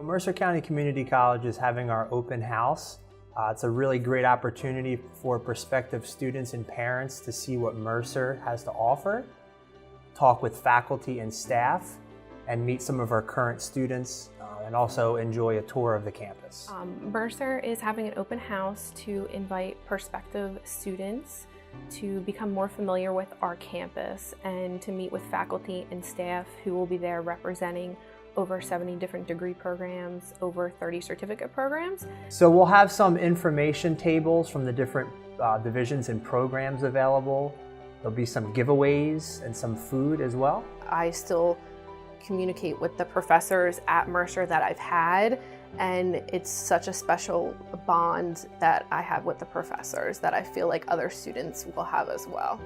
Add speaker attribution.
Speaker 1: Mercer County Community College is having our open house. It's a really great opportunity for prospective students and parents to see what Mercer has to offer, talk with faculty and staff, and meet some of our current students, and also enjoy a tour of the campus.
Speaker 2: Mercer is having an open house to invite prospective students to become more familiar with our campus and to meet with faculty and staff who will be there representing over 70 different degree programs, over 30 certificate programs.
Speaker 1: So we'll have some information tables from the different divisions and programs available. There'll be some giveaways and some food as well.
Speaker 2: I still communicate with the professors at Mercer that I've had, and it's such a special bond that I have with the professors that I feel like other students will have as well.